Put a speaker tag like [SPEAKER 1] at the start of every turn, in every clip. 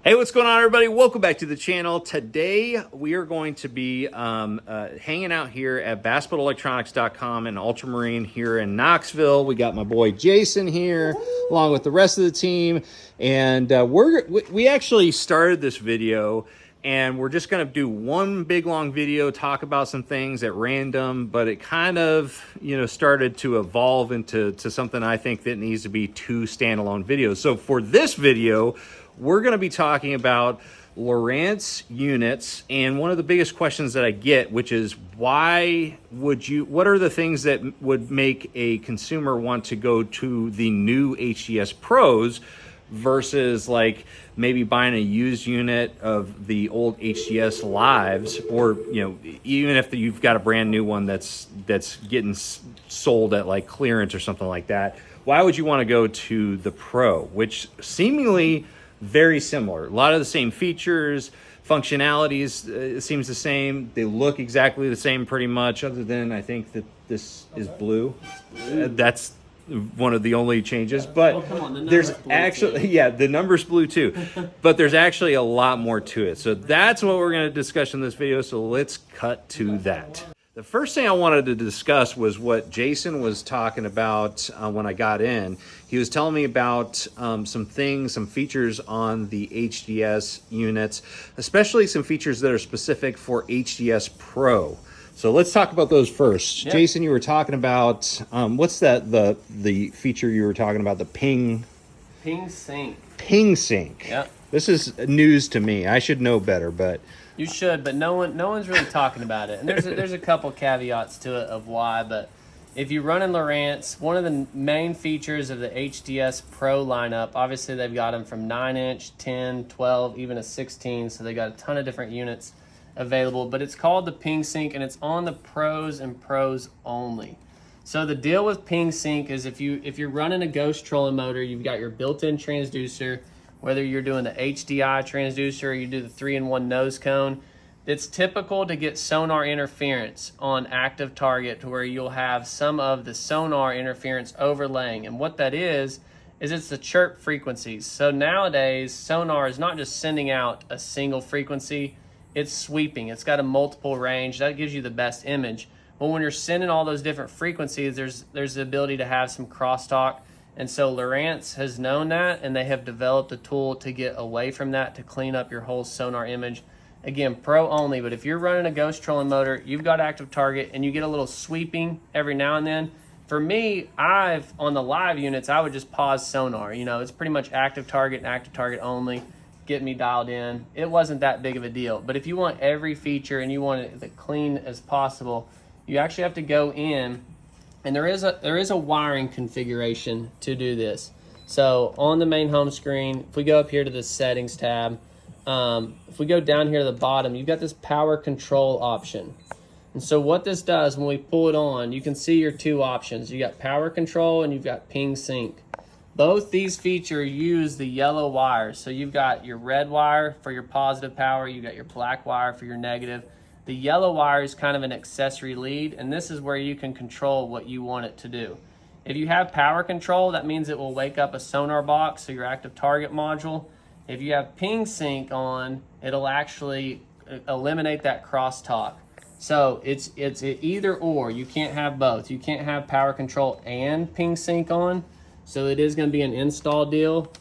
[SPEAKER 1] Hey, what's going on, everybody? Welcome back to the channel. Today, we are going to be hanging out here at BassboatElectronics.com in Ultramarine here in Knoxville. We got my boy Jason here, along with the rest of the team. And we actually started this video, and we're just going to do one big, long video, talk about some things at random, but it kind of, started to evolve into something I think that needs to be two standalone videos. So for this video, we're going to be talking about LOWRANCE units, and one of the biggest questions that I get, which is what are the things that would make a consumer want to go to the new HDs Pros versus like maybe buying a used unit of the old HDs Lives, or even if you've got a brand new one that's getting sold at like clearance or something like that. Why would you want to go to the Pro, which seemingly very similar, a lot of the same features, functionalities, it seems the same. They look exactly the same pretty much, other than I think that this is blue. That's one of the only changes, but there's actually, the number's blue too, but there's actually a lot more to it. So that's what we're going to discuss in this video. So let's cut to that. The first thing I wanted to discuss was what Jason was talking about when I got in. He was telling me about some features on the HDs units, especially some features that are specific for HDs Pro. So let's talk about those first. Yep. Jason, you were talking about, what's that, the feature you were talking about, the ping sync. Ping sync.
[SPEAKER 2] Yep.
[SPEAKER 1] This is news to me. I should know better, but...
[SPEAKER 2] You should, but no one's really talking about it. And there's a couple caveats to it of why, but if you run in LOWRANCE, one of the main features of the HDs Pro lineup, obviously they've got them from 9-inch, 10, 12, even a 16, so they got a ton of different units available, but it's called the ping sync, and it's on the Pros and Pros only. So the deal with ping sync is if you're running a ghost trolling motor, you've got your built-in transducer, whether you're doing the HDI transducer or you do the 3-in-1 nose cone, it's typical to get sonar interference on active target to where you'll have some of the sonar interference overlaying. And what that is it's the chirp frequencies. So nowadays, sonar is not just sending out a single frequency, it's sweeping. It's got a multiple range. That gives you the best image. But when you're sending all those different frequencies, there's the ability to have some crosstalk. And so LOWRANCE has known that, and they have developed a tool to get away from that, to clean up your whole sonar image. Again, Pro only, but if you're running a ghost trolling motor, you've got active target, and you get a little sweeping every now and then. For me, on the live units, I would just pause sonar. It's pretty much active target and active target only. Get me dialed in. It wasn't that big of a deal. But if you want every feature and you want it as clean as possible, you actually have to go in. And there is a wiring configuration to do this. So on the main home screen, if we go up here to the settings tab, if we go down here to the bottom, you've got this power control option. And so what this does, when we pull it on, you can see your two options. You got power control and you've got ping sync. Both these features use the yellow wires. So you've got your red wire for your positive power, you've got your black wire for your negative. The yellow wire is kind of an accessory lead, and this is where you can control what you want it to do. If you have power control, that means it will wake up a sonar box, so your active target module. If you have ping sync on, it'll actually eliminate that crosstalk. So it's either or. You can't have both. You can't have power control and ping sync on. So it is going to be an install deal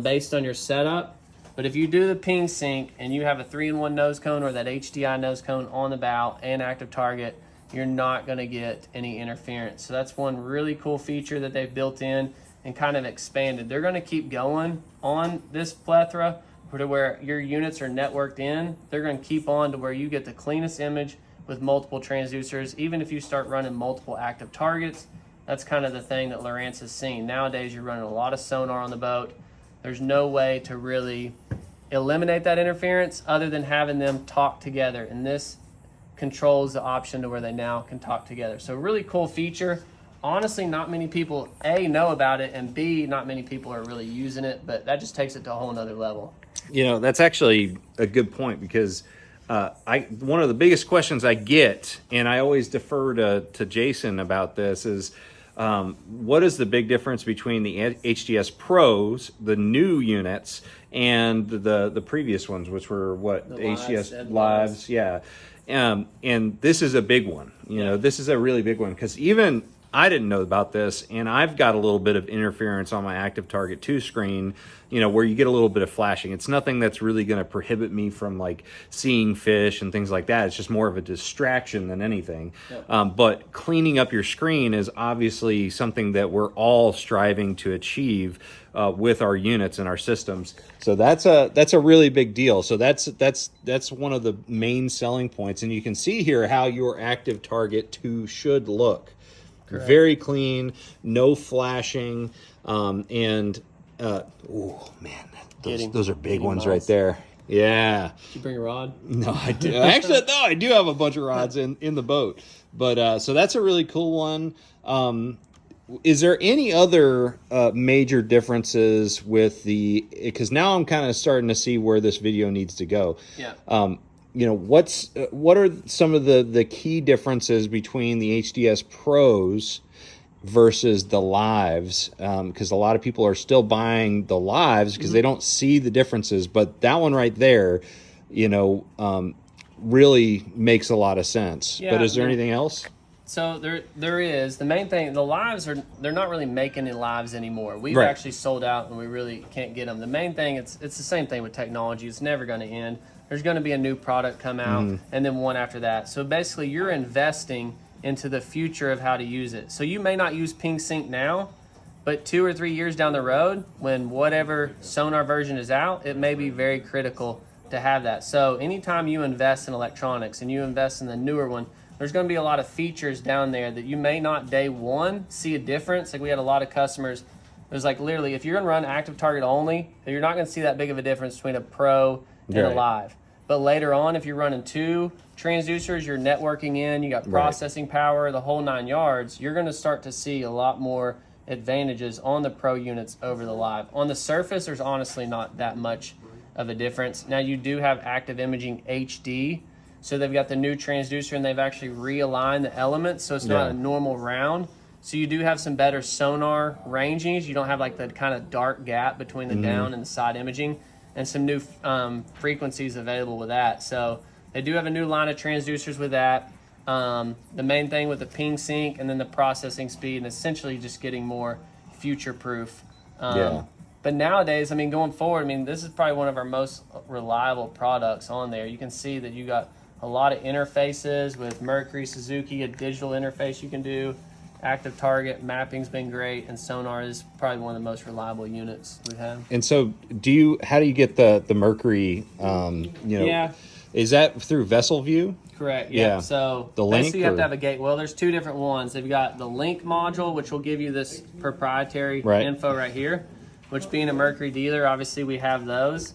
[SPEAKER 2] based on your setup. But if you do the ping sync and you have a 3-in-1 nose cone or that HDI nose cone on the bow and active target, you're not going to get any interference. So that's one really cool feature that they've built in and kind of expanded. They're going to keep going on this plethora to where your units are networked in. They're going to keep on to where you get the cleanest image with multiple transducers. Even if you start running multiple active targets, that's kind of the thing that LOWRANCE has seen. Nowadays, you're running a lot of sonar on the boat. There's no way to really eliminate that interference other than having them talk together. And this controls the option to where they now can talk together. So really cool feature. Honestly, not many people, A, know about it, and B, not many people are really using it, but that just takes it to a whole nother level.
[SPEAKER 1] That's actually a good point, because one of the biggest questions I get, and I always defer to Jason about this, is what is the big difference between the HDS Pros, the new units, and the previous ones, which were what,
[SPEAKER 2] The
[SPEAKER 1] HDS
[SPEAKER 2] Lives,
[SPEAKER 1] Lives, yeah. And this is a big one. You know, this is a really big one, because even I didn't know about this, and I've got a little bit of interference on my Active Target 2 screen, you know, where you get a little bit of flashing. It's nothing that's really going to prohibit me from like seeing fish and things like that. It's just more of a distraction than anything. Yep. But cleaning up your screen is obviously something that we're all striving to achieve with our units and our systems. So that's a really big deal. So that's one of the main selling points. And you can see here how your Active Target 2 should look. Correct. Very clean, no flashing, and oh man, those are big ones right there. Yeah.
[SPEAKER 2] Did you bring a rod?
[SPEAKER 1] No, I do. Actually, no, I do have a bunch of rods in the boat. But so that's a really cool one. Is there any other major differences with because now I'm kind of starting to see where this video needs to go. Yeah. You know, what are some of the key differences between the HDS Pros versus the Lives? Because a lot of people are still buying the Lives because they don't see the differences. But that one right there, you know, really makes a lot of sense. Yeah, but is there anything else?
[SPEAKER 2] So there is. The main thing, the Lives they're not really making any Lives anymore. We've actually sold out and we really can't get them. The main thing, it's the same thing with technology. It's never going to end. There's going to be a new product come out and then one after that. So basically you're investing into the future of how to use it. So you may not use ping sync now, but 2 or 3 years down the road, when whatever Sonar version is out, it may be very critical to have that. So anytime you invest in electronics and you invest in the newer one, there's going to be a lot of features down there that you may not day one see a difference. Like we had a lot of customers, it was like literally if you're going to run Active Target only, you're not going to see that big of a difference between a Pro and a Live. But later on, if you're running 2 transducers, you're networking in, you got processing power, the whole 9 yards, you're going to start to see a lot more advantages on the Pro units over the Live. On the surface, there's honestly not that much of a difference. Now you do have Active Imaging HD, so they've got the new transducer and they've actually realigned the elements, so it's not a normal round. So you do have some better sonar rangings. You don't have like the kind of dark gap between the down and the side imaging, and some new frequencies available with that. So they do have a new line of transducers with that. The main thing with the ping sync and then the processing speed, and essentially just getting more future-proof. But nowadays, I mean, going forward, I mean, this is probably one of our most reliable products on there. You can see that you got a lot of interfaces with Mercury, Suzuki, a digital interface you can do. Active Target mapping's been great, and Sonar is probably one of the most reliable units we have. And
[SPEAKER 1] so, how do you get the Mercury? Is that through Vessel View?
[SPEAKER 2] Correct. Yeah. So the link, basically, you have to have a gate. Well, there's 2 different ones. They've got the link module, which will give you this proprietary info right here. Which, being a Mercury dealer, obviously we have those.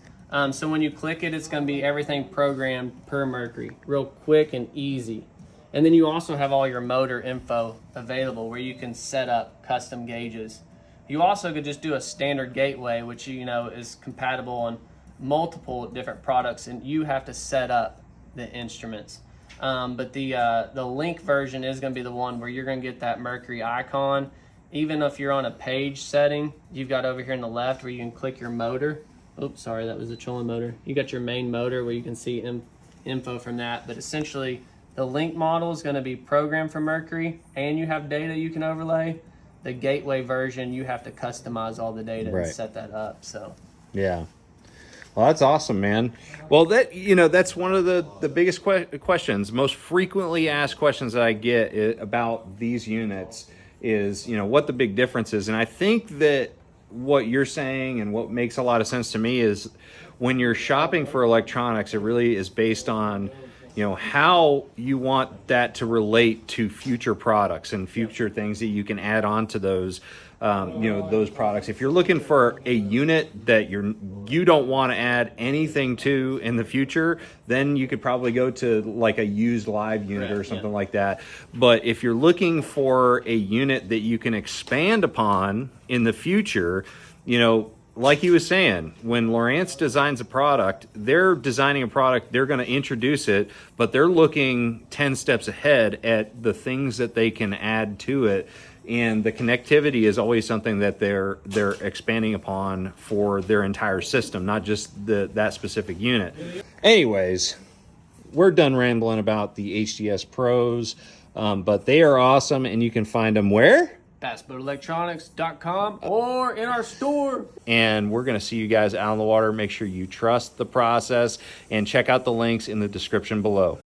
[SPEAKER 2] So when you click it, it's going to be everything programmed per Mercury, real quick and easy. And then you also have all your motor info available where you can set up custom gauges. You also could just do a standard gateway, which is compatible on multiple different products, and you have to set up the instruments. But the link version is going to be the one where you're going to get that Mercury icon. Even if you're on a page setting, you've got over here on the left where you can click your motor. Oops, sorry, that was the trolling motor. You got your main motor where you can see info from that. But essentially, the link model is going to be programmed for Mercury, and you have data you can overlay. The gateway version, you have to customize all the data and set that up. So,
[SPEAKER 1] yeah. Well, that's awesome, man. Well, that's one of the biggest questions, most frequently asked questions that I get about these units is, what the big difference is. And I think that what you're saying and what makes a lot of sense to me is when you're shopping for electronics, it really is based on, how you want that to relate to future products and future things that you can add on to those, those products. If you're looking for a unit that you don't want to add anything to in the future, then you could probably go to like a used Live unit or something like that. But if you're looking for a unit that you can expand upon in the future, like he was saying, when LOWRANCE designs a product, they're designing a product, they're going to introduce it, but they're looking 10 steps ahead at the things that they can add to it and the connectivity is always something that they're expanding upon for their entire system, not just that specific unit. Anyways, we're done rambling about the HDs Pros, but they are awesome, and you can find them where?
[SPEAKER 2] BassmasterElectronics.com or in our store.
[SPEAKER 1] And we're going to see you guys out on the water. Make sure you trust the process and check out the links in the description below.